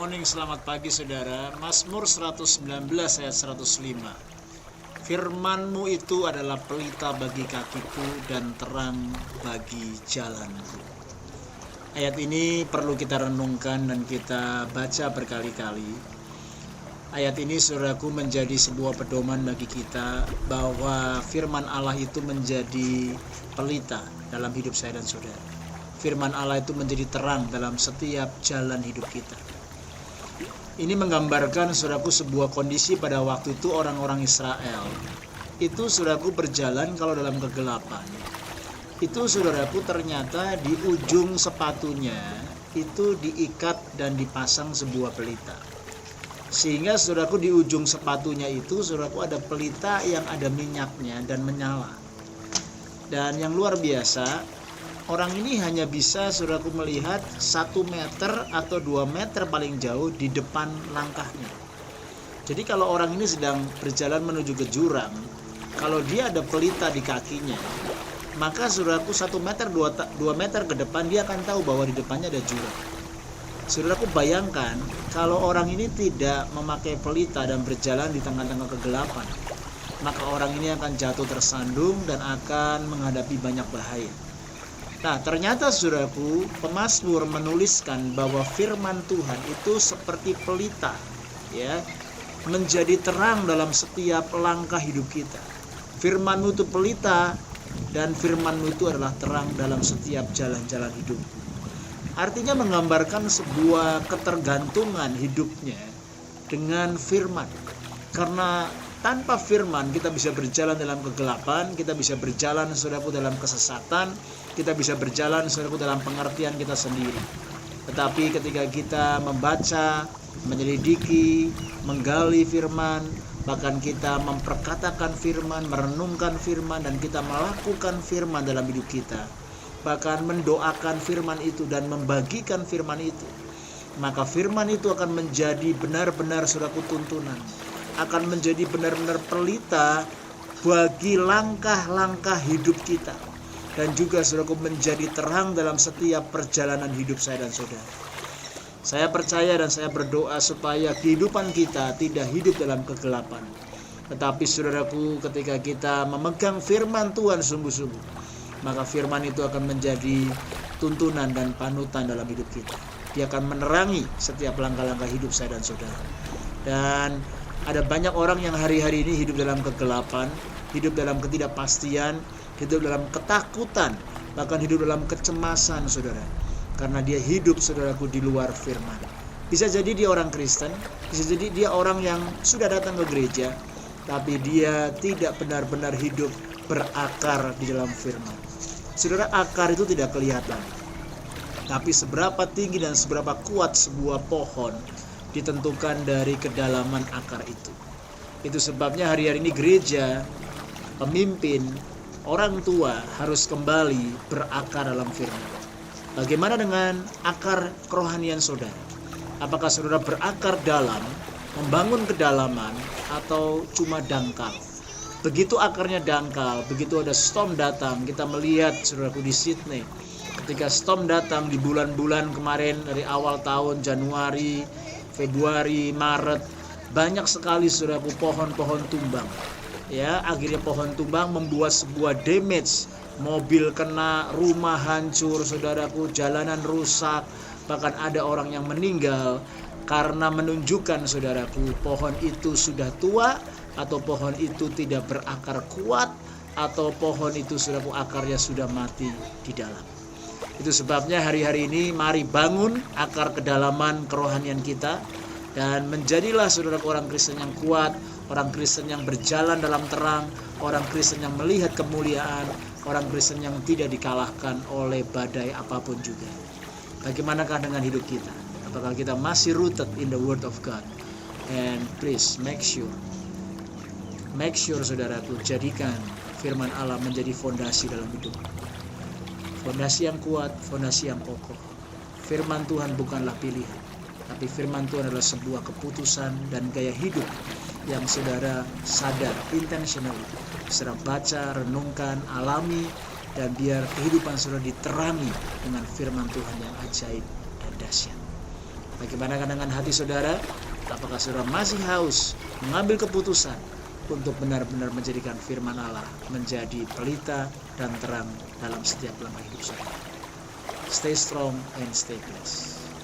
morning, selamat pagi saudara. Mazmur 119 ayat 105. Firman-Mu itu adalah pelita bagi kakiku dan terang bagi jalanku. Ayat ini perlu kita renungkan dan kita baca berkali-kali. Ayat ini saudaraku menjadi sebuah pedoman bagi kita bahwa firman Allah itu menjadi pelita dalam hidup saya dan saudara. Firman Allah itu menjadi terang dalam setiap jalan hidup kita. Ini menggambarkan saudaraku sebuah kondisi pada waktu itu orang-orang Israel. Itu saudaraku berjalan kalau dalam kegelapan. Itu saudaraku ternyata di ujung sepatunya itu diikat dan dipasang sebuah pelita. Sehingga saudaraku di ujung sepatunya itu saudaraku ada pelita yang ada minyaknya dan menyala. Dan yang luar biasa, orang ini hanya bisa saudaraku melihat 1 meter atau 2 meter paling jauh di depan langkahnya. Jadi kalau orang ini sedang berjalan menuju ke jurang, kalau dia ada pelita di kakinya, maka saudaraku 1 meter 2 meter ke depan dia akan tahu bahwa di depannya ada jurang. Saudaraku bayangkan kalau orang ini tidak memakai pelita dan berjalan di tengah-tengah kegelapan, maka orang ini akan jatuh tersandung dan akan menghadapi banyak bahaya. Nah, ternyata saudaraku, pemazmur menuliskan bahwa firman Tuhan itu seperti pelita, ya, menjadi terang dalam setiap langkah hidup kita. Firman-Mu itu pelita dan firman-Mu itu adalah terang dalam setiap jalan-jalan hidup. Artinya menggambarkan sebuah ketergantungan hidupnya dengan firman. Karena tanpa firman kita bisa berjalan dalam kegelapan, kita bisa berjalan saudaraku dalam kesesatan, kita bisa berjalan saudaraku dalam pengertian kita sendiri. Tetapi ketika kita membaca, menyelidiki, menggali firman, bahkan kita memperkatakan firman, merenungkan firman, dan kita melakukan firman dalam hidup kita, bahkan mendoakan firman itu dan membagikan firman itu, maka firman itu akan menjadi benar-benar saudaraku tuntunan, akan menjadi benar-benar pelita bagi langkah-langkah hidup kita. Dan juga saudaraku menjadi terang dalam setiap perjalanan hidup saya dan saudara. Saya percaya dan saya berdoa supaya kehidupan kita tidak hidup dalam kegelapan. Tetapi saudaraku, ketika kita memegang firman Tuhan sungguh-sungguh, maka firman itu akan menjadi tuntunan dan panutan dalam hidup kita. Dia akan menerangi setiap langkah-langkah hidup saya dan saudara. Dan ada banyak orang yang hari-hari ini hidup dalam kegelapan, hidup dalam ketidakpastian, hidup dalam ketakutan, bahkan hidup dalam kecemasan saudara. Karena dia hidup saudaraku di luar firman. Bisa jadi dia orang Kristen, bisa jadi dia orang yang sudah datang ke gereja, tapi dia tidak benar-benar hidup berakar di dalam firman. Saudara, akar itu tidak kelihatan, tapi seberapa tinggi dan seberapa kuat sebuah pohon ditentukan dari kedalaman akar itu. Itu sebabnya hari-hari ini gereja, pemimpin, orang tua harus kembali berakar dalam firman. Bagaimana dengan akar kerohanian saudara? Apakah saudara berakar dalam, membangun kedalaman, atau cuma dangkal? Begitu akarnya dangkal, begitu ada storm datang. Kita melihat saudaraku di Sydney, ketika storm datang di bulan-bulan kemarin dari awal tahun Januari, Februari, Maret, banyak sekali saudaraku pohon-pohon tumbang. Ya, akhirnya pohon tumbang membuat sebuah damage, mobil kena, rumah hancur saudaraku, jalanan rusak, bahkan ada orang yang meninggal karena menunjukkan saudaraku pohon itu sudah tua, atau pohon itu tidak berakar kuat, atau pohon itu saudaraku akarnya sudah mati di dalam. Itu sebabnya hari-hari ini mari bangun akar kedalaman kerohanian kita, dan menjadilah saudaraku orang Kristen yang kuat, orang Kristen yang berjalan dalam terang, orang Kristen yang melihat kemuliaan, orang Kristen yang tidak dikalahkan oleh badai apapun juga. Bagaimanakah dengan hidup kita? Apakah kita masih rooted in the word of God? And please make sure saudaraku, jadikan firman Allah menjadi fondasi dalam hidup. Fondasi yang kuat, fondasi yang kokoh. Firman Tuhan bukanlah pilihan, tapi firman Tuhan adalah sebuah keputusan dan gaya hidup yang saudara sadar, intentional, saudara baca, renungkan, alami, dan biar kehidupan saudara diterangi dengan firman Tuhan yang ajaib dan dahsyat. Bagaimana dengan hati saudara? Apakah saudara masih haus mengambil keputusan untuk benar-benar menjadikan firman Allah menjadi pelita dan terang dalam setiap langkah hidup saudara? Stay strong and stay blessed.